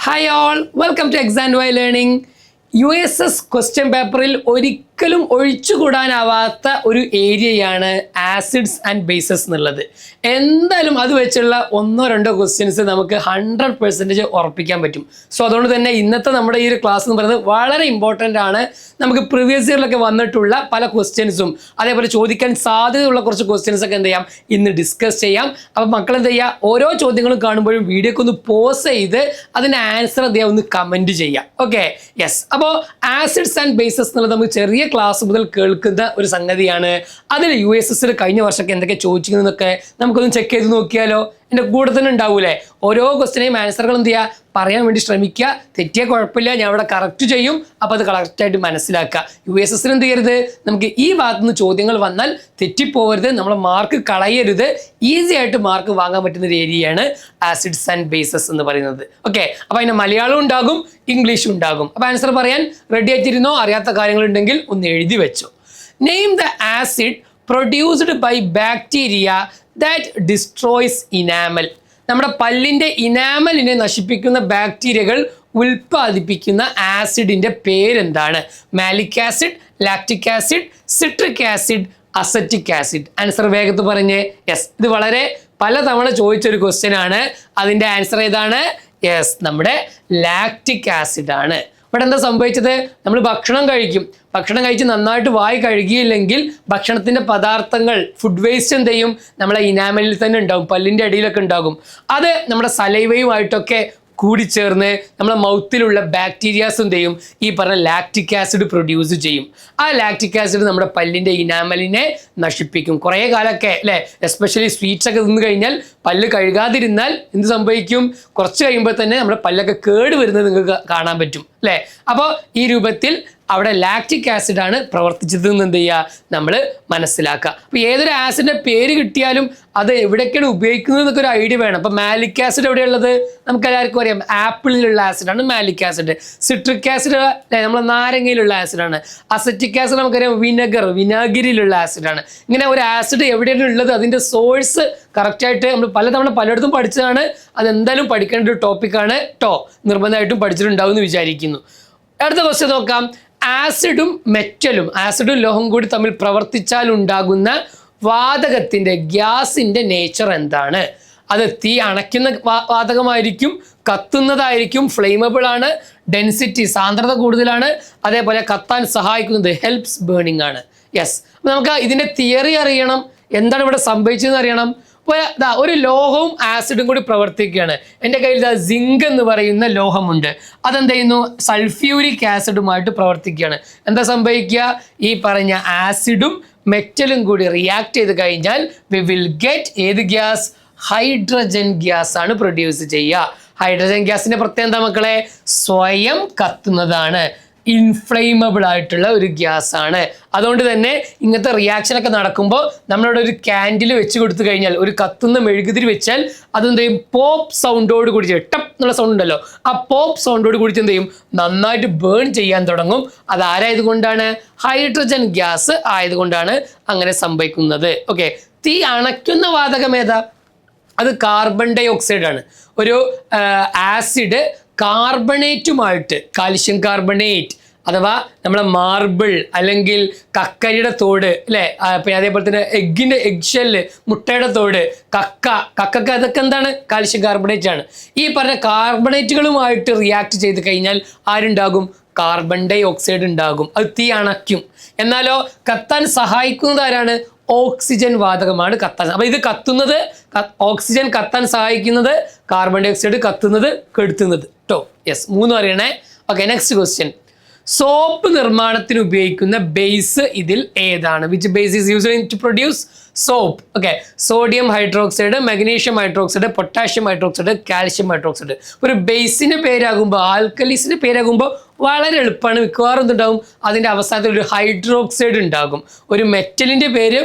Hi all, welcome to Exandway Learning. USS question പേപ്പറിൽ ഒരിക്കലും ഒഴിച്ചുകൂടാനാവാത്ത ഒരു ഏരിയയാണ് ആസിഡ്സ് ആൻഡ് ബേസസ് എന്നുള്ളത്. എന്തായാലും അത് വെച്ചുള്ള ഒന്നോ രണ്ടോ ക്വസ്റ്റ്യൻസ് നമുക്ക് 100% ഉറപ്പിക്കാൻ പറ്റും. സോ അതുകൊണ്ട് തന്നെ ഇന്നത്തെ നമ്മുടെ ഈ ഒരു ക്ലാസ് എന്ന് പറയുന്നത് വളരെ ഇമ്പോർട്ടൻ്റ് ആണ്. നമുക്ക് പ്രീവിയസ് ഇയറിലൊക്കെ വന്നിട്ടുള്ള പല ക്വസ്റ്റ്യൻസും അതേപോലെ ചോദിക്കാൻ സാധ്യതയുള്ള കുറച്ച് ക്വസ്റ്റ്യൻസ് ഒക്കെ എന്ത് ചെയ്യാം ഇന്ന് ഡിസ്കസ് ചെയ്യാം. അപ്പോൾ മക്കൾ എന്ത് ചെയ്യുക, ഓരോ ചോദ്യങ്ങളും കാണുമ്പോഴും വീഡിയോക്ക് ഒന്ന് പോസ് ചെയ്ത് അതിൻ്റെ ആൻസർ എന്ത് ചെയ്യുക ഒന്ന് കമൻറ്റ് ചെയ്യാം. Okay, yes. അപ്പോൾ ആസിഡ്സ് ആൻഡ് ബേസസ് എന്നുള്ളത് നമുക്ക് ചെറിയ ക്ലാസ് മുതൽ കേൾക്കുന്ന ഒരു സംഗതിയാണ്. അതിൽ USSൽ കഴിഞ്ഞ വർഷമൊക്കെ എന്തൊക്കെ ചോദിച്ചിരിക്കുന്നതൊക്കെ നമുക്കൊന്ന് ചെക്ക് ചെയ്ത് നോക്കിയാലോ. എൻ്റെ കൂടെ തന്നെ ഉണ്ടാവൂലേ, ഓരോ ക്വസ്റ്റിനെയും ആൻസറുകൾ എന്ത് ചെയ്യുക പറയാൻ വേണ്ടി ശ്രമിക്കുക. തെറ്റിയ കുഴപ്പമില്ല, ഞാൻ അവിടെ കറക്റ്റ് ചെയ്യും. അപ്പോൾ അത് കറക്റ്റായിട്ട് മനസ്സിലാക്കുക. USSൽ എന്ത് ചെയ്യരുത്, നമുക്ക് ഈ ഭാഗത്തു നിന്ന് ചോദ്യങ്ങൾ വന്നാൽ തെറ്റിപ്പോകരുത്, നമ്മൾ മാർക്ക് കളയരുത്. ഈസി ആയിട്ട് മാർക്ക് വാങ്ങാൻ പറ്റുന്ന ഒരു ഏരിയയാണ് ആസിഡ്സ് ആൻഡ് ബേസസ് എന്ന് പറയുന്നത്. ഓക്കെ, അപ്പോൾ അതിൻ്റെ മലയാളം ഉണ്ടാകും, ഇംഗ്ലീഷും ഉണ്ടാകും. അപ്പോൾ ആൻസർ പറയാൻ റെഡി ആയിട്ടിരുന്നോ? അറിയാത്ത കാര്യങ്ങളുണ്ടെങ്കിൽ ഒന്ന് എഴുതി വെച്ചോ. Name the acid produced by bacteria that destroys enamel. നമ്മുടെ പല്ലിൻ്റെ ഇനാമലിനെ നശിപ്പിക്കുന്ന ബാക്ടീരിയകൾ ഉൽപ്പാദിപ്പിക്കുന്ന ആസിഡിൻ്റെ പേരെന്താണ്? Malic acid, lactic acid, citric acid, acetic acid. Answer വേഗത്ത് പറഞ്ഞേ. യെസ്, ഇത് വളരെ പലതവണ ചോദിച്ചൊരു ക്വസ്റ്റ്യൻ ആണ്. അതിൻ്റെ ആൻസർ ഏതാണ്? യെസ്, നമ്മുടെ ലാക്റ്റിക് ആസിഡ് ആണ്. ഇവിടെ എന്താ സംഭവിച്ചത്, നമ്മൾ ഭക്ഷണം കഴിച്ച് നന്നായിട്ട് വായി കഴുകിയില്ലെങ്കിൽ ഭക്ഷണത്തിൻ്റെ പദാർത്ഥങ്ങൾ ഫുഡ് വേസ്റ്റ് എന്ത് ചെയ്യും നമ്മളെ ഇനാമലിൽ തന്നെ ഉണ്ടാകും, പല്ലിൻ്റെ അടിയിലൊക്കെ ഉണ്ടാകും. അത് നമ്മുടെ സലൈവയുമായിട്ടൊക്കെ കൂടിച്ചേർന്ന് നമ്മളെ മൗത്തിലുള്ള ബാക്ടീരിയാസ് എന്ത് ചെയ്യും, ഈ പറഞ്ഞ ലാക്റ്റിക് ആസിഡ് പ്രൊഡ്യൂസ് ചെയ്യും. ആ ലാക്റ്റിക് ആസിഡ് നമ്മുടെ പല്ലിൻ്റെ ഇനാമലിനെ നശിപ്പിക്കും. കുറേ കാലമൊക്കെ അല്ലേ, എസ്പെഷ്യലി സ്വീറ്റ്സ് ഒക്കെ തിന്നു കഴിഞ്ഞാൽ പല്ല് കഴുകാതിരുന്നാൽ എന്ത് സംഭവിക്കും, കുറച്ച് കഴിയുമ്പോൾ തന്നെ നമ്മുടെ പല്ലൊക്കെ കേട് വരുന്നത് നിങ്ങൾക്ക് കാണാൻ പറ്റും അല്ലേ. അപ്പോൾ ഈ രൂപത്തിൽ അവിടെ ലാക്റ്റിക് ആസിഡാണ് പ്രവർത്തിച്ചത് എന്ന് എന്ത് ചെയ്യുക നമ്മൾ മനസ്സിലാക്കുക. അപ്പോൾ ഏതൊരു ആസിഡിൻ്റെ പേര് കിട്ടിയാലും അത് എവിടെയൊക്കെയാണ് ഉപയോഗിക്കുന്നത് എന്നൊക്കെ ഒരു ഐഡിയ വേണം. അപ്പോൾ മാലിക് ആസിഡ് എവിടെയുള്ളത് നമുക്ക് എല്ലാവർക്കും അറിയാം, ആപ്പിളിലുള്ള ആസിഡാണ് മാലിക് ആസിഡ്. സിട്രിക് ആസിഡ് അല്ലേ നമ്മൾ നാരങ്ങയിലുള്ള ആസിഡാണ്. അസറ്റിക് ആസിഡ് നമുക്കറിയാം വിനാഗിരിയിലുള്ള ആസിഡാണ്. ഇങ്ങനെ ഒരു ആസിഡ് എവിടെയാണ് ഉള്ളത് അതിൻ്റെ സോഴ്സ് കറക്റ്റായിട്ട് നമ്മൾ പലതവണ പലയിടത്തും പഠിച്ചതാണ്. അതെന്തായാലും പഠിക്കേണ്ട ഒരു ടോപ്പിക്കാണ് ട്ടോ, നിർബന്ധമായിട്ടും പഠിച്ചിട്ടുണ്ടാവും എന്ന് വിചാരിക്കുന്നു. അടുത്ത ക്വസ്റ്റ്യൻ നോക്കാം. ആസിഡും മെറ്റലും, ആസിഡും ലോഹം കൂടി തമ്മിൽ പ്രവർത്തിച്ചാൽ ഉണ്ടാകുന്ന വാതകത്തിൻ്റെ ഗ്യാസിൻ്റെ നേച്ചർ എന്താണ്? അത് തീ അണയ്ക്കുന്ന വാതകമായിരിക്കും, കത്തുന്നതായിരിക്കും, ഫ്ലെയിമബിൾ ആണ്, ഡെൻസിറ്റി സാന്ദ്രത കൂടുതലാണ്, അതേപോലെ കത്താൻ സഹായിക്കുന്നത് ഹെൽപ്സ് ബേണിംഗ് ആണ്. യെസ്, അപ്പോൾ നമുക്ക് ഇതിൻ്റെ തിയറി അറിയണം, എന്താണ് ഇവിടെ സംഭവിച്ചതെന്ന് അറിയണം. ഒരു ലോഹവും ആസിഡും കൂടി പ്രവർത്തിക്കുകയാണ്. എൻ്റെ കയ്യിൽ സിങ്ക് എന്ന് പറയുന്ന ലോഹമുണ്ട്. അതെന്ത് ചെയ്യുന്നു, സൾഫ്യൂരിക് ആസിഡുമായിട്ട് പ്രവർത്തിക്കുകയാണ്. എന്താ സംഭവിക്കുക, ഈ പറഞ്ഞ ആസിഡും മെറ്റലും കൂടി റിയാക്ട് ചെയ്ത് കഴിഞ്ഞാൽ വി വിൽ ഗെറ്റ് ഏത് ഗ്യാസ്, ഹൈഡ്രജൻ ഗ്യാസ് ആണ് പ്രൊഡ്യൂസ് ചെയ്യുക. ഹൈഡ്രജൻ ഗ്യാസിന്റെ പ്രത്യേകത എന്താ മക്കളെ, സ്വയം കത്തുന്നതാണ്, ഇൻഫ്ലെയിമബിൾ ആയിട്ടുള്ള ഒരു ഗ്യാസ് ആണ്. അതുകൊണ്ട് തന്നെ ഇങ്ങനത്തെ റിയാക്ഷനൊക്കെ നടക്കുമ്പോൾ നമ്മളിവിടെ ഒരു ക്യാൻഡിൽ വെച്ച് കൊടുത്തു കഴിഞ്ഞാൽ, ഒരു കത്തുന്ന മെഴുകുതിരി വെച്ചാൽ അതെന്ത് ചെയ്യും, പോപ്പ് സൗണ്ടോട് കൂടി ടപ്പ് എന്നുള്ള സൗണ്ട് ഉണ്ടല്ലോ, ആ പോപ്പ് സൗണ്ടോട് കൂടി എന്ത് ചെയ്യും, നന്നായിട്ട് ബേൺ ചെയ്യാൻ തുടങ്ങും. അത് ആരായതുകൊണ്ടാണ്, ഹൈഡ്രജൻ ഗ്യാസ് ആയതുകൊണ്ടാണ് അങ്ങനെ സംഭവിക്കുന്നത്. ഓക്കെ, തീ അണയ്ക്കുന്ന വാതകം ഏതാ, അത് കാർബൺ ഡൈ ഓക്സൈഡ് ആണ്. ഒരു ആസിഡ് കാർബണേറ്റുമായിട്ട്, കാൽഷ്യം കാർബണേറ്റ് അഥവാ നമ്മളെ മാർബിൾ അല്ലെങ്കിൽ കക്കരിയുടെ തോട് അല്ലേ, പിന്നെ അതേപോലെ തന്നെ എഗ് ഷെല്ല്, മുട്ടയുടെ തോട്, കക്ക അതൊക്കെ എന്താണ്, കാൽഷ്യം കാർബണേറ്റ് ആണ്. ഈ പറഞ്ഞ കാർബണേറ്റുകളുമായിട്ട് റിയാക്ട് ചെയ്ത് കഴിഞ്ഞാൽ ആരുണ്ടാകും, കാർബൺ ഡൈ ഓക്സൈഡ് ഉണ്ടാകും. അത് തീ അണയ്ക്കും. എന്നാലോ കത്താൻ സഹായിക്കുന്നത് ആരാണ്, ഓക്സിജൻ വാതകമാണ് കത്താൻ. അപ്പോൾ ഇത് കത്തുന്നത്, ഓക്സിജൻ കത്താൻ സഹായിക്കുന്നത്, കാർബൺ ഡൈ ഓക്സൈഡ് കത്തുന്നത്, കെടുത്തുന്നത് ട്ടോ. യെസ്, മൂന്നും അറിയണേ. Okay, next question. സോപ്പ് നിർമ്മാണത്തിന് ഉപയോഗിക്കുന്ന ബേസ് ഇതിൽ ഏതാണ്? Which base is used to produce soap? Okay, sodium hydroxide, magnesium hydroxide, potassium hydroxide, calcium hydroxide. ഒരു ബേസിൻ്റെ പേരാകുമ്പോൾ, ആൽക്കലീസിൻ്റെ പേരാകുമ്പോൾ വളരെ എളുപ്പമാണ്. മിക്കവാറും എന്തുണ്ടാവും, അതിൻ്റെ അവസാനത്തിൽ ഒരു ഹൈഡ്രോക്സൈഡ് ഉണ്ടാകും. ഒരു മെറ്റലിൻ്റെ പേര്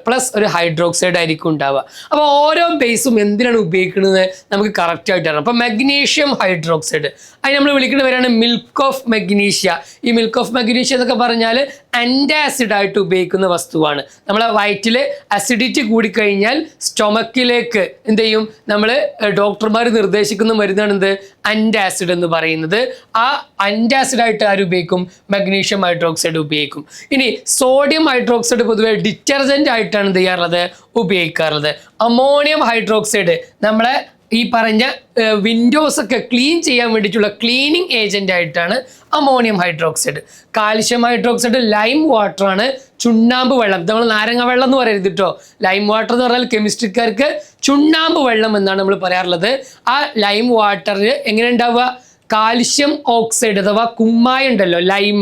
പ്ലസ് ഒരു ഹൈഡ്രോക്സൈഡ് ആയിരിക്കും ഉണ്ടാവുക. അപ്പോൾ ഓരോ ബേസും എന്തിനാണ് ഉപയോഗിക്കുന്നത് നമുക്ക് കറക്റ്റായിട്ട് അറിയാം. അപ്പോൾ മഗ്നീഷ്യം ഹൈഡ്രോക്സൈഡ് അതിന് നമ്മൾ വിളിക്കുന്ന പേരാണ് മിൽക്ക് ഓഫ് മഗ്നീഷ്യ. ഈ മിൽക്ക് ഓഫ് മഗ്നീഷ്യ എന്നൊക്കെ പറഞ്ഞാൽ ആന്റാസിഡ് ആയിട്ട് ഉപയോഗിക്കുന്ന വസ്തുവാണ്. നമ്മളെ വയറ്റിൽ അസിഡിറ്റി കൂടിക്കഴിഞ്ഞാൽ സ്റ്റൊമക്കിലേക്ക് എന്ത് ചെയ്യും, നമ്മൾ ഡോക്ടർമാർ നിർദ്ദേശിക്കുന്ന മരുന്നാണ് എന്ത്, ആന്റാസിഡ് എന്ന് പറയുന്നത്. ആ ആന്റാസിഡ് ആയിട്ട് ആര് ഉപയോഗിക്കും, മഗ്നീഷ്യം ഹൈഡ്രോക്സൈഡ് ഉപയോഗിക്കും. ഇനി സോഡിയം ഹൈഡ്രോക്സൈഡ് പൊതുവെ ഡിറ്റർജന്റ് ആയിട്ടാണ് എന്ത് ചെയ്യാറുള്ളത്, ഉപയോഗിക്കാറുള്ളത്. അമോണിയം ഹൈഡ്രോക്സൈഡ് നമ്മളെ ഈ പറഞ്ഞ വിൻഡോസ് ഒക്കെ ക്ലീൻ ചെയ്യാൻ വേണ്ടിയിട്ടുള്ള ക്ലീനിങ് ഏജന്റ് ആയിട്ടാണ് ammonium hydroxide. Calcium hydroxide lime water ആണ്, ചുണ്ണാമ്പ് വെള്ളം. നമ്മൾ നാരങ്ങ വെള്ളം എന്ന് പറയരുത് കേട്ടോ. ലൈം വാട്ടർ എന്ന് പറഞ്ഞാൽ കെമിസ്ട്രിക്കാർക്ക് ചുണ്ണാമ്പ് വെള്ളം എന്നാണ് നമ്മൾ പറയാറുള്ളത്. ആ ലൈം വാട്ടറിൽ എങ്ങനെ ഉണ്ടാവുക, കാൽഷ്യം ഓക്സൈഡ് അഥവാ കുമ്മായി ഉണ്ടല്ലോ ലൈം,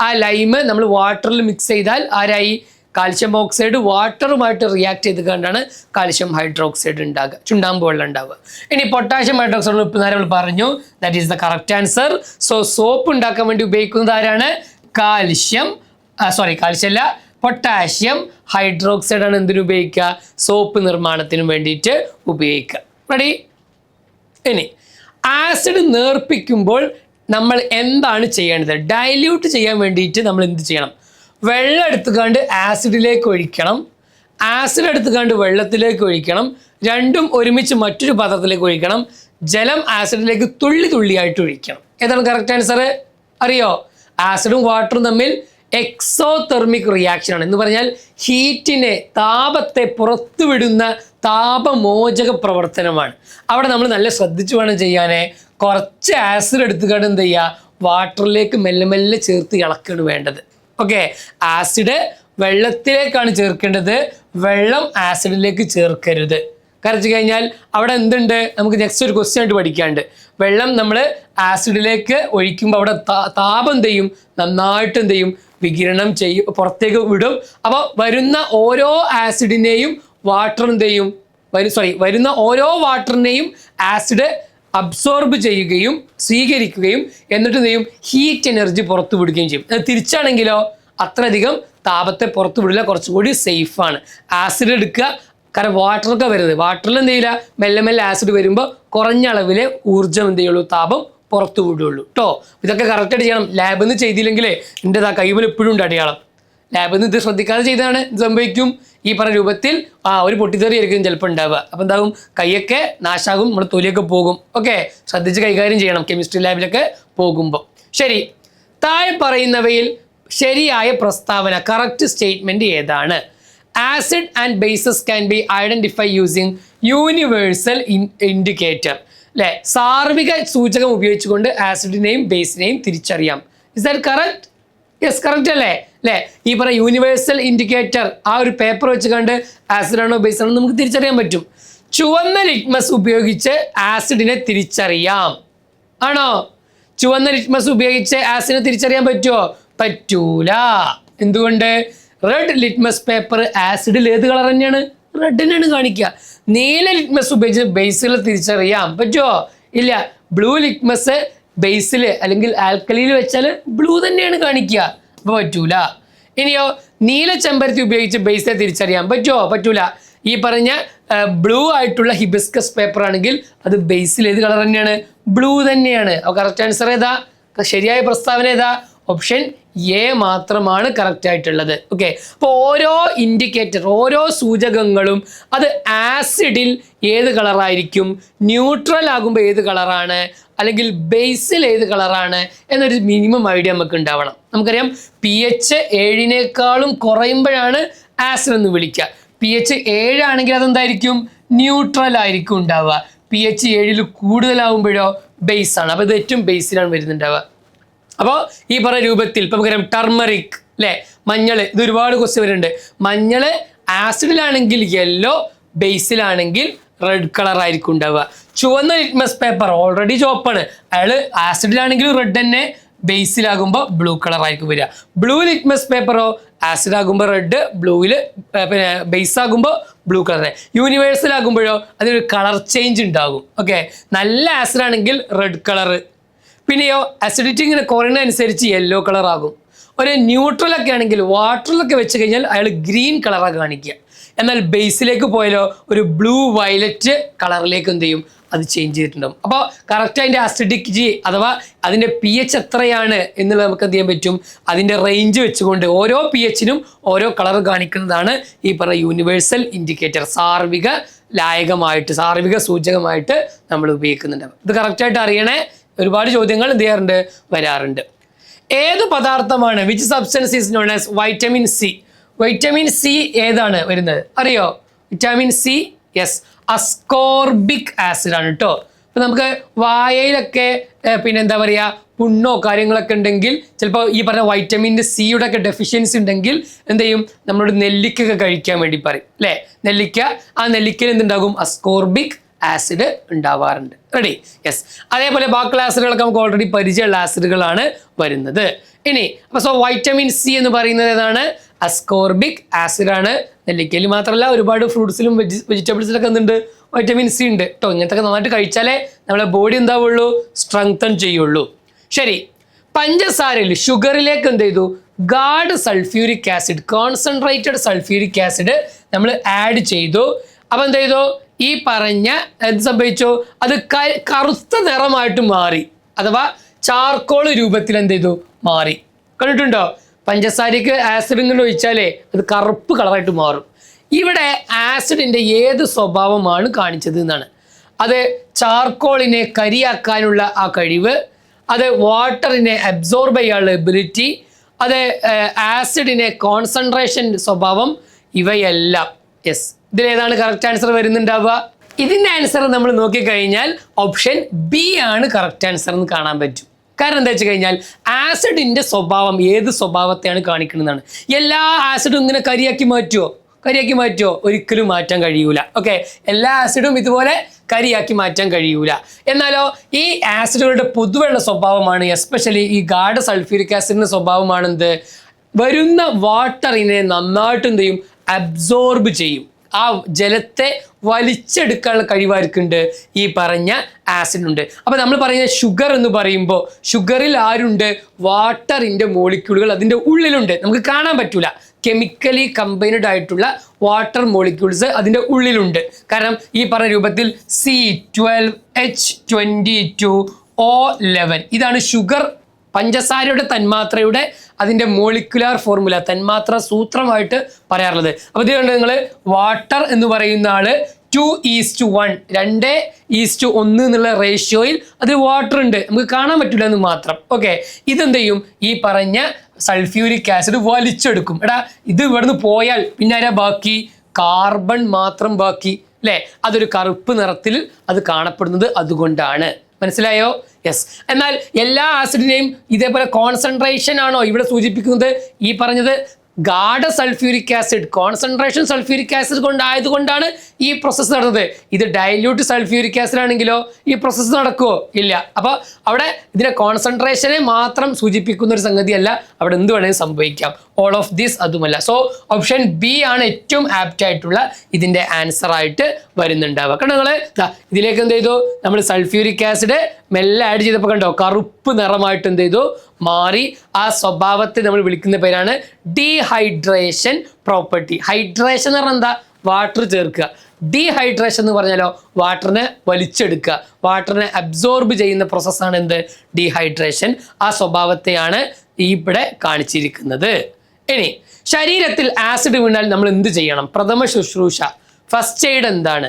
ആ ലൈം നമ്മൾ വാട്ടറിൽ മിക്സ് ചെയ്താൽ ആരായി, കാൽഷ്യം ഓക്സൈഡ് വാട്ടറുമായിട്ട് റിയാക്ട് ചെയ്ത് കണ്ടാണ് കാൽഷ്യം ഹൈഡ്രോക്സൈഡ് ഉണ്ടാകുക, ചുണ്ണാമ്പ് വെള്ളം ഉണ്ടാവുക. ഇനി പൊട്ടാഷ്യം ഹൈഡ്രോക്സൈഡ് ഇപ്പം നേരം പറഞ്ഞു, that is the correct answer. So soap ഉണ്ടാക്കാൻ വേണ്ടി ഉപയോഗിക്കുന്നത് ആരാണ്, കാൽഷ്യം അല്ല, പൊട്ടാഷ്യം ഹൈഡ്രോക്സൈഡ് ആണ് എന്തിനു ഉപയോഗിക്കുക, സോപ്പ് നിർമ്മാണത്തിന് വേണ്ടിയിട്ട് ഉപയോഗിക്കുക. റെഡി? ഇനി ആസിഡ് നേർപ്പിക്കുമ്പോൾ നമ്മൾ എന്താണ് ചെയ്യേണ്ടത്, ഡൈല്യൂട്ട് ചെയ്യാൻ വേണ്ടിയിട്ട് നമ്മൾ എന്ത് ചെയ്യണം, വെള്ളം എടുത്തുകൊണ്ട് ആസിഡിലേക്ക് ഒഴിക്കണം, ആസിഡ് എടുത്തുകൊണ്ട് വെള്ളത്തിലേക്ക് ഒഴിക്കണം, രണ്ടും ഒരുമിച്ച് മറ്റൊരു പാത്രത്തിലേക്ക് ഒഴിക്കണം, ജലം ആസിഡിലേക്ക് തുള്ളി തുള്ളിയായിട്ട് ഒഴിക്കണം. ഏതാണ് കറക്റ്റ് ആൻസർ അറിയോ? ആസിഡും വാട്ടറും തമ്മിൽ എക്സോതെർമിക് റിയാക്ഷൻ ആണ്. എന്ന് പറഞ്ഞാൽ ഹീറ്റിനെ, താപത്തെ പുറത്തുവിടുന്ന താപമോചക പ്രവർത്തനമാണ്. അവിടെ നമ്മൾ നല്ല ശ്രദ്ധിച്ചു വേണം ചെയ്യാനേ. കുറച്ച് ആസിഡ് എടുത്തുകൊണ്ട് എന്ത് ചെയ്യുക, വാട്ടറിലേക്ക് മെല്ലെ മെല്ലെ ചേർത്ത് ഇളക്കാണ് വേണ്ടത്. ഓക്കെ, ആസിഡ് വെള്ളത്തിലേക്കാണ് ചേർക്കേണ്ടത്, വെള്ളം ആസിഡിലേക്ക് ചേർക്കരുത്. കരച്ചു കഴിഞ്ഞാൽ അവിടെ എന്തുണ്ട്, നമുക്ക് നെക്സ്റ്റ് ഒരു ക്വസ്റ്റ്യൻ ആയിട്ട് പഠിക്കാണ്ട്. വെള്ളം നമ്മൾ ആസിഡിലേക്ക് ഒഴിക്കുമ്പോൾ അവിടെ താപം എന്ത് ചെയ്യും, നന്നായിട്ട് എന്ത് ചെയ്യും, വികിരണം ചെയ്യും, പുറത്തേക്ക് വിടും. അപ്പോൾ വരുന്ന ഓരോ ആസിഡിനെയും വാട്ടർ എന്ത് ചെയ്യും, വരുന്ന ഓരോ വാട്ടറിനെയും ആസിഡ് അബ്സോർബ് ചെയ്യുകയും സ്വീകരിക്കുകയും എന്നിട്ട് എന്ത് ചെയ്യും, ഹീറ്റ് എനർജി പുറത്തു വിടുകയും ചെയ്യും. തിരിച്ചാണെങ്കിലോ അത്രയധികം താപത്തെ പുറത്തു വിടില്ല, കുറച്ചുകൂടി സേഫാണ്. ആസിഡ് എടുക്കുക, കാരണം വാട്ടറൊക്കെ വരുന്നത്, വാട്ടറിൽ എന്ത് ചെയ്യില്ല, മെല്ലെ മെല്ലെ ആസിഡ് വരുമ്പോൾ കുറഞ്ഞ അളവിലെ ഊർജ്ജം എന്ത് ചെയ്യുള്ളൂ, താപം പുറത്തു വിടുള്ളൂ കേട്ടോ. ഇതൊക്കെ കറക്റ്റായിട്ട് ചെയ്യണം. ലാബിൽ നിന്ന് ചെയ്തില്ലെങ്കിലേ എൻ്റെ കൈമൽ എപ്പോഴും ഉണ്ട് അടയാളം. ലാബിൽ നിന്ന് ഇത് ശ്രദ്ധിക്കാതെ ചെയ്താണ് ഇത് സംഭവിക്കും. ഈ പറഞ്ഞ രൂപത്തിൽ ഒരു പൊട്ടിത്തെറി ആയിരിക്കും ചിലപ്പോൾ ഉണ്ടാവുക. അപ്പം എന്താകും, കൈയൊക്കെ നാശാകും, നമ്മുടെ തൊലിയൊക്കെ പോകും. ഓക്കെ, ശ്രദ്ധിച്ച് കൈകാര്യം ചെയ്യണം കെമിസ്ട്രി ലാബിലൊക്കെ പോകുമ്പോൾ. ശരി, താഴെ പറയുന്നവയിൽ ശരിയായ പ്രസ്താവന, കറക്റ്റ് സ്റ്റേറ്റ്മെന്റ് ഏതാണ്? Acid and bases can be identify using universal indicator. അല്ലെ, സാർവിക സൂചകം ഉപയോഗിച്ചുകൊണ്ട് ആസിഡിനെയും ബേസിനെയും തിരിച്ചറിയാം. Is that correct? Yes, correct അല്ലേ? അല്ലേ, ഈ പറയുന്ന യൂണിവേഴ്സൽ ഇൻഡിക്കേറ്റർ ആ ഒരു പേപ്പർ വെച്ച് കണ്ട് ആസിഡാണോ ബേസ് ആണോ നമുക്ക് തിരിച്ചറിയാൻ പറ്റും. ചുവന്ന ലിറ്റ്മസ് ഉപയോഗിച്ച് ആസിഡിനെ തിരിച്ചറിയാം. ആണോ? ചുവന്ന ലിറ്റ്മസ് ഉപയോഗിച്ച് ആസിഡിനെ തിരിച്ചറിയാൻ പറ്റുമോ? പറ്റൂല. എന്തുകൊണ്ട്? റെഡ് ലിറ്റ്മസ് പേപ്പർ ആസിഡിൽ ഏത് കളർ തന്നെയാണ്? റെഡ് തന്നെയാണ് കാണിക്കുക. നീല ലിറ്റ്മസ് ഉപയോഗിച്ച് ബേസിൽ തിരിച്ചറിയാം പറ്റുമോ? ഇല്ല. ബ്ലൂ ലിറ്റ്മസ് ബേസിൽ അല്ലെങ്കിൽ ആൽക്കലിയിൽ വെച്ചാൽ ബ്ലൂ തന്നെയാണ് കാണിക്കുക, അപ്പോൾ പറ്റൂല. ഇനിയോ, നീല ചെമ്പരത്തി ഉപയോഗിച്ച് ബേസിനെ തിരിച്ചറിയാൻ പറ്റുമോ? പറ്റൂല. ഈ പറഞ്ഞ ബ്ലൂ ആയിട്ടുള്ള ഹിബിസ്കസ് പേപ്പർ ആണെങ്കിൽ അത് ബേസിൽ ഏത് കളർ തന്നെയാണ്? ബ്ലൂ തന്നെയാണ്. അപ്പോൾ കറക്റ്റ് ആൻസർ ഏതാ? ശരിയായ പ്രസ്താവന ഏതാ? ഓപ്ഷൻ എ മാത്രമാണ് കറക്റ്റ് ആയിട്ടുള്ളത്. ഓക്കെ, അപ്പോൾ ഓരോ ഇൻഡിക്കേറ്റർ, ഓരോ സൂചകങ്ങളും അത് ആസിഡിൽ ഏത് കളറായിരിക്കും, ന്യൂട്രൽ ആകുമ്പോൾ ഏത് കളറാണ്, അല്ലെങ്കിൽ ബേസിൽ ഏത് കളറാണ് എന്നൊരു മിനിമം ഐഡിയ നമുക്ക് ഉണ്ടാവണം. നമുക്കറിയാം pH 7 കുറയുമ്പോഴാണ് ആസിഡ് എന്ന് വിളിക്കുക. pH 7 ആണെങ്കിൽ അതെന്തായിരിക്കും? ന്യൂട്രൽ ആയിരിക്കും ഉണ്ടാവുക. pH 7 കൂടുതലാവുമ്പോഴോ ബേസ് ആണ്. അപ്പോൾ ഇത് ഏറ്റവും ബേസിലാണ് വരുന്നുണ്ടാവുക. അപ്പോൾ ഈ പറയുന്ന രൂപത്തിൽ ഇപ്പം നമുക്കറിയാം ടർമറിക് അല്ലേ, മഞ്ഞൾ, ഇത് ഒരുപാട് ക്വസ്റ്റ്യൻ വരുന്നുണ്ട്. മഞ്ഞൾ ആസിഡിലാണെങ്കിൽ യെല്ലോ, ബേസിലാണെങ്കിൽ റെഡ് കളർ ആയിരിക്കും ഉണ്ടാവുക. ചുവന്ന ലിറ്റ്മസ് പേപ്പർ ഓൾറെഡി ചുവപ്പാണ്, അയാൾ ആസിഡിലാണെങ്കിലും റെഡ് തന്നെ, ബേസിലാകുമ്പോൾ ബ്ലൂ കളർ ആയിരിക്കും വരിക. ബ്ലൂ ലിറ്റ്മസ് പേപ്പറോ ആസിഡ് ആകുമ്പോൾ റെഡ്, ബ്ലൂവിൽ പിന്നെ ബേസ് ആകുമ്പോൾ ബ്ലൂ കളർ. യൂണിവേഴ്സൽ ആകുമ്പോഴോ അതിനൊരു കളർ ചേഞ്ച് ഉണ്ടാകും. ഓക്കെ, നല്ല ആസിഡ് ആണെങ്കിൽ റെഡ് കളർ, പിന്നെയോ അസിഡിറ്റി ഇങ്ങനെ കുറയുന്നതനുസരിച്ച് യെല്ലോ കളർ ആകും. ഒരു ന്യൂട്രലൊക്കെ ആണെങ്കിൽ വാട്ടറിലൊക്കെ വെച്ച് കഴിഞ്ഞാൽ അയാൾ ഗ്രീൻ കളറാണ് കാണിക്കുക. എന്നാൽ ബേസിലേക്ക് പോയാലോ ഒരു ബ്ലൂ വയലറ്റ് കളറിലേക്ക് എന്ത് ചെയ്യും അത് ചേഞ്ച് ചെയ്തിട്ടുണ്ടാകും. അപ്പോൾ കറക്റ്റ് അതിൻ്റെ അസിഡിറ്റി അഥവാ അതിൻ്റെ pH എത്രയാണ് എന്നുള്ളത് നമുക്ക് എന്ത് ചെയ്യാൻ പറ്റും, അതിൻ്റെ റേഞ്ച് വെച്ചുകൊണ്ട് ഓരോ pHനും ഓരോ കളർ കാണിക്കുന്നതാണ് ഈ പറയുന്ന യൂണിവേഴ്സൽ ഇൻഡിക്കേറ്റർ, സാർവിക ലായകമായിട്ട്, സാർവിക സൂചകമായിട്ട് നമ്മൾ ഉപയോഗിക്കുന്നുണ്ട്. ഇത് കറക്റ്റായിട്ട് അറിയണേ. ഒരുപാട് ചോദ്യങ്ങൾ എന്ത് ചെയ്യാറുണ്ട്, വരാറുണ്ട്. ഏത് പദാർത്ഥമാണ്, which substance is known as vitamin C? Vitamin C ഏതാണ് വരുന്നത് അറിയോ? Vitamin C, yes, ascorbic acid ആണ് കേട്ടോ. അപ്പം നമുക്ക് വായയിലൊക്കെ പിന്നെ എന്താ പറയുക, പുണ്ണോ കാര്യങ്ങളൊക്കെ ഉണ്ടെങ്കിൽ ചിലപ്പോൾ ഈ പറഞ്ഞ വൈറ്റമിൻ സിയുടെ ഒക്കെ ഡെഫിഷ്യൻസി ഉണ്ടെങ്കിൽ എന്ത് ചെയ്യും, നമ്മളോട് നെല്ലിക്കൊക്കെ കഴിക്കാൻ വേണ്ടി പറയും അല്ലേ. നെല്ലിക്ക, ആ നെല്ലിക്കയിൽ എന്തുണ്ടാകും, അസ്കോർബിക് ആസിഡ് ഉണ്ടാവാറുണ്ട്. Ready, yes. അതേപോലെ ബാക്കിയുള്ള ആസിഡുകളൊക്കെ നമുക്ക് ഓൾറെഡി പരിചയമുള്ള ആസിഡുകളാണ് വരുന്നത്. ഇനി അപ്പോൾ സോ വൈറ്റമിൻ സി എന്ന് പറയുന്നത് ഏതാണ്, അസ്കോർബിക് ആസിഡ് ആണ്. നെല്ലിക്കയിൽ മാത്രമല്ല ഒരുപാട് ഫ്രൂട്ട്സിലും വെജിറ്റബിൾസിലൊക്കെ എന്തുണ്ട്, വൈറ്റമിൻ സി ഉണ്ട് കേട്ടോ. ഇങ്ങനത്തെ നന്നായിട്ട് കഴിച്ചാലേ നമ്മളെ ബോഡി എന്താവുള്ളൂ, സ്ട്രെങ്തൻ ചെയ്യുള്ളൂ. ശരി, പഞ്ചസാരയിൽ ഷുഗറിലേക്ക് എന്ത് ചെയ്തു, God sulphuric acid, concentrated sulphuric acid നമ്മൾ ആഡ് ചെയ്തു. അപ്പം എന്ത് ചെയ്തു, ഈ പറഞ്ഞ എന്ത് സംഭവിച്ചു, അത് കറുത്ത നിറമായിട്ട് മാറി, അഥവാ ചാർക്കോൾ രൂപത്തിൽ എന്ത് ചെയ്തു, മാറി. കണ്ടിട്ടുണ്ടോ, പഞ്ചസാരയ്ക്ക് ആസിഡ് ഇങ്ങനെ ഒഴിച്ചാലേ അത് കറുപ്പ് കളറായിട്ട് മാറും. ഇവിടെ ആസിഡിൻ്റെ ഏത് സ്വഭാവമാണ് കാണിച്ചത് എന്നാണ്. അത് ചാർക്കോളിനെ കരിയാക്കാനുള്ള ആ കഴിവ്, അത് വാട്ടറിനെ അബ്സോർബ് ചെയ്യാനുള്ള എബിലിറ്റി, അത് ആസിഡിനെ കോൺസെൻട്രേഷൻ സ്വഭാവം, ഇവയെല്ലാം. യെസ്, ഇതിലേതാണ് കറക്റ്റ് ആൻസർ വരുന്നുണ്ടാവുക? ഇതിൻ്റെ ആൻസർ നമ്മൾ നോക്കിക്കഴിഞ്ഞാൽ ഓപ്ഷൻ ബി ആണ് കറക്റ്റ് ആൻസർ എന്ന് കാണാൻ പറ്റും. കാരണം എന്താ വെച്ച് കഴിഞ്ഞാൽ ആസിഡിൻ്റെ സ്വഭാവം ഏത് സ്വഭാവത്തെയാണ് കാണിക്കുന്നതാണ്. എല്ലാ ആസിഡും ഇങ്ങനെ കരിയാക്കി മാറ്റുമോ, ഒരിക്കലും മാറ്റാൻ കഴിയൂല. ഓക്കെ, എല്ലാ ആസിഡും ഇതുപോലെ കരിയാക്കി മാറ്റാൻ കഴിയൂല. എന്നാലോ ഈ ആസിഡുകളുടെ പൊതുവെയുള്ള സ്വഭാവമാണ്, എസ്പെഷ്യലി ഈ ഗാഡ് സൾഫ്യൂരിക് ആസിഡിൻ്റെ സ്വഭാവമാണ് എന്ത്, വരുന്ന വാട്ടറിനെ നന്നായിട്ട് എന്ത് ചെയ്യും, അബ്സോർബ് ചെയ്യും. ആ ജലത്തെ വലിച്ചെടുക്കാനുള്ള കഴിവാർക്കുണ്ട് ഈ പറഞ്ഞ ആസിഡുണ്ട്. അപ്പോൾ നമ്മൾ പറയുന്ന ഷുഗർ എന്ന് പറയുമ്പോൾ ഷുഗറിൽ ആരുണ്ട്, വാട്ടറിൻ്റെ മോളിക്യൂളുകൾ അതിൻ്റെ ഉള്ളിലുണ്ട്, നമുക്ക് കാണാൻ പറ്റൂല. കെമിക്കലി കമ്പൈൻഡ് ആയിട്ടുള്ള വാട്ടർ മോളിക്യൂൾസ് അതിൻ്റെ ഉള്ളിലുണ്ട്. കാരണം ഈ പറഞ്ഞ രൂപത്തിൽ C12H22O11 ഇതാണ് ഷുഗർ, പഞ്ചസാരയുടെ തന്മാത്രയുടെ അതിൻ്റെ മോളിക്കുലാർ ഫോർമുല, തന്മാത്ര സൂത്രമായിട്ട് പറയാറുള്ളത്. അപ്പോൾ ഇതുകൊണ്ട് നിങ്ങൾ വാട്ടർ എന്ന് പറയുന്ന ആള് 2:1 2:1 എന്നുള്ള റേഷ്യോയിൽ അതിൽ വാട്ടർ ഉണ്ട്, നമുക്ക് കാണാൻ പറ്റില്ല എന്ന് മാത്രം. ഓക്കെ, ഇതെന്ത് ചെയ്യും, ഈ പറഞ്ഞ സൾഫ്യൂരിക് ആസിഡ് വലിച്ചെടുക്കും. എടാ ഇത് ഇവിടുന്ന് പോയാൽ പിന്നെ ആരാ ബാക്കി, കാർബൺ മാത്രം ബാക്കി അല്ലേ. അതൊരു കറുപ്പ് നിറത്തിൽ അത് കാണപ്പെടുന്നത് അതുകൊണ്ടാണ്. മനസ്സിലായോ? യെസ്. എന്നാൽ എല്ലാ ആസിഡിനെയും ഇതേപോലെ കോൺസെൻട്രേഷൻ ആണോ ഇവിടെ സൂചിപ്പിക്കുന്നത്? ഈ പറഞ്ഞത് ഗാഢ sulphuric acid, concentration sulphuric acid കൊണ്ടാണ് ഈ പ്രോസസ്സ് നടന്നത്. ഇത് ഡൈല്യൂട്ട് സൾഫ്യൂരിക് ആസിഡ് ആണെങ്കിലോ ഈ പ്രോസസ്സ് നടക്കുമോ? ഇല്ല. അപ്പോൾ അവിടെ ഇതിനെ കോൺസെൻട്രേഷനെ മാത്രം സൂചിപ്പിക്കുന്ന ഒരു സംഗതിയല്ല, അവിടെ എന്ത് വേണമെങ്കിലും സംഭവിക്കാം. ഓൾ ഓഫ് ദിസ് അതുമല്ല. സോ ഓപ്ഷൻ ബി ആണ് ഏറ്റവും ആപ്റ്റ് ആയിട്ടുള്ള ഇതിൻ്റെ ആൻസർ ആയിട്ട് വരുന്നുണ്ടാവുക. കാരണം നിങ്ങൾ ഇതിലേക്ക് എന്ത് ചെയ്തു, നമ്മൾ സൾഫ്യൂരിക് ആസിഡ് മെല്ലെ ആഡ് ചെയ്തപ്പോൾ കണ്ടോ കറുപ്പ് നിറമായിട്ട് എന്ത് ചെയ്തു, മാറി. ആ സ്വഭാവത്തെ നമ്മൾ വിളിക്കുന്ന പേരാണ് ഡീഹൈഡ്രേഷൻ പ്രോപ്പർട്ടി. ഹൈഡ്രേഷൻ എന്ന് പറഞ്ഞാൽ എന്താ, വാട്ടർ ചേർക്കുക. ഡീഹൈഡ്രേഷൻ എന്ന് പറഞ്ഞാലോ വാട്ടറിനെ വലിച്ചെടുക്കുക, വാട്ടറിനെ അബ്സോർബ് ചെയ്യുന്ന പ്രോസസ്സാണ് എന്ത്, ഡീഹൈഡ്രേഷൻ. ആ സ്വഭാവത്തെയാണ് ഇവിടെ കാണിച്ചിരിക്കുന്നത്. ഇനി ശരീരത്തിൽ ആസിഡ് വീണാൽ നമ്മൾ എന്ത് ചെയ്യണം? പ്രഥമ ശുശ്രൂഷ, ഫസ്റ്റ് എയ്ഡ് എന്താണ്?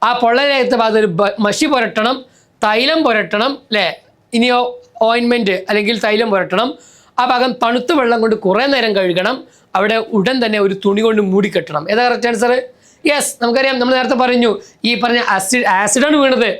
ആ പൊള്ളലേറ്റ ഭാഗത്ത് ഒരു മഷി പുരട്ടണം, തൈലം പുരട്ടണം അല്ലേ, ഇനിയോ ഓയിൻമെൻറ്റ് അല്ലെങ്കിൽ തൈലം പുരട്ടണം. ആ ഭാഗം തണുത്ത വെള്ളം കൊണ്ട് കുറേ നേരം കഴുകണം. അവിടെ ഉടൻ തന്നെ ഒരു തുണി കൊണ്ട് മൂടിക്കെട്ടണം. ഏതാ കറക്റ്റ് ആൻസർ? യെസ്, നമുക്കറിയാം, നമ്മൾ നേരത്തെ പറഞ്ഞു ഈ പറഞ്ഞ ആസിഡാണ് വീണത്.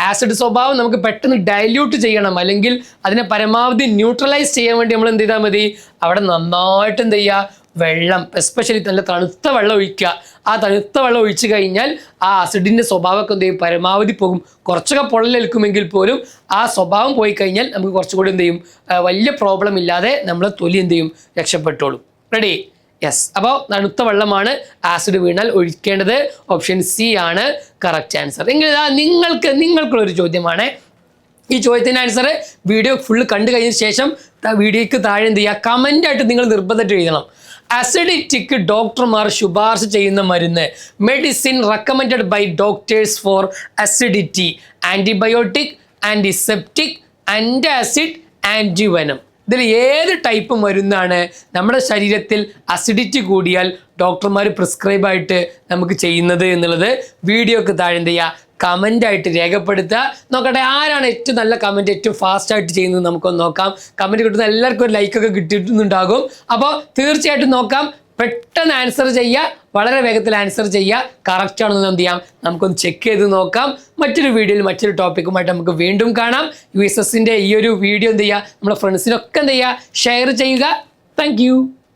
ആസിഡ് സ്വഭാവം നമുക്ക് പെട്ടെന്ന് ഡൈല്യൂട്ട് ചെയ്യണം, അല്ലെങ്കിൽ അതിനെ പരമാവധി ന്യൂട്രലൈസ് ചെയ്യാൻ വേണ്ടി നമ്മൾ എന്ത് ചെയ്താൽ മതി, അവിടെ നന്നായിട്ട് എന്ത് ചെയ്യുക, വെള്ളം, എസ്പെഷ്യലി നല്ല തണുത്ത വെള്ളം ഒഴിക്കുക. ആ തണുത്ത വെള്ളം ഒഴിച്ചു കഴിഞ്ഞാൽ ആ ആസിഡിൻ്റെ സ്വഭാവമൊക്കെ എന്ത് ചെയ്യും, പരമാവധി പോകും. കുറച്ചൊക്കെ പൊള്ളലേൽക്കുമെങ്കിൽ പോലും ആ സ്വഭാവം പോയി കഴിഞ്ഞാൽ നമുക്ക് കുറച്ചുകൂടി എന്ത് ചെയ്യും, വലിയ പ്രോബ്ലം ഇല്ലാതെ നമ്മളെ തൊലി എന്ത് ചെയ്യും, രക്ഷപ്പെട്ടോളും. റെഡി? യെസ്. അപ്പോൾ തണുത്ത വെള്ളമാണ് ആസിഡ് വീണാൽ ഒഴിക്കേണ്ടത്. ഓപ്ഷൻ സി ആണ് കറക്റ്റ് ആൻസർ. എങ്കിൽ ഇതാ നിങ്ങൾക്കുള്ളൊരു ചോദ്യമാണ്. ഈ ചോദ്യത്തിൻ്റെ ആൻസർ വീഡിയോ ഫുള്ള് കണ്ടു കഴിഞ്ഞ ശേഷം വീഡിയോയ്ക്ക് താഴെ എന്ത് ചെയ്യുക, കമൻ്റായിട്ട് നിങ്ങൾ നിർബന്ധമായിട്ട് എഴുതണം. അസിഡിറ്റിക്ക് ഡോക്ടർമാർ ശുപാർശ ചെയ്യുന്ന മരുന്ന്. Medicine recommended by doctors for acidity. Antibiotic, antiseptic, antacid, antivenom. ഇതിൽ ഏത് ടൈപ്പ് മരുന്നാണ് നമ്മുടെ ശരീരത്തിൽ അസിഡിറ്റി കൂടിയാൽ ഡോക്ടർമാർ പ്രിസ്ക്രൈബായിട്ട് നമുക്ക് ചെയ്യുന്നത് എന്നുള്ളത് വീഡിയോക്ക് താഴെ എന്ത് ചെയ്യുക, കമൻ്റായിട്ട് രേഖപ്പെടുത്തുക. നോക്കട്ടെ ആരാണ് ഏറ്റവും നല്ല കമൻറ്റ് ഏറ്റവും ഫാസ്റ്റായിട്ട് ചെയ്യുന്നത് നമുക്കൊന്ന് നോക്കാം. കമൻറ്റ് കിട്ടുന്ന എല്ലാവർക്കും ഒരു ലൈക്കൊക്കെ കിട്ടിയിട്ടുണ്ടാകും. അപ്പോൾ തീർച്ചയായിട്ടും നോക്കാം. പെട്ടെന്ന് ആൻസർ ചെയ്യുക, വളരെ വേഗത്തിൽ ആൻസർ ചെയ്യുക. കറക്റ്റ് ആണെന്ന് എന്ത് ചെയ്യാം, നമുക്കൊന്ന് ചെക്ക് ചെയ്ത് നോക്കാം. മറ്റൊരു വീഡിയോയിൽ മറ്റൊരു ടോപ്പിക്കുമായിട്ട് നമുക്ക് വീണ്ടും കാണാം. USSൻ്റെ ഈ ഒരു വീഡിയോ എന്ത് ചെയ്യുക, നമ്മുടെ ഫ്രണ്ട്സിനൊക്കെ എന്ത് ചെയ്യുക, ഷെയർ ചെയ്യുക. താങ്ക്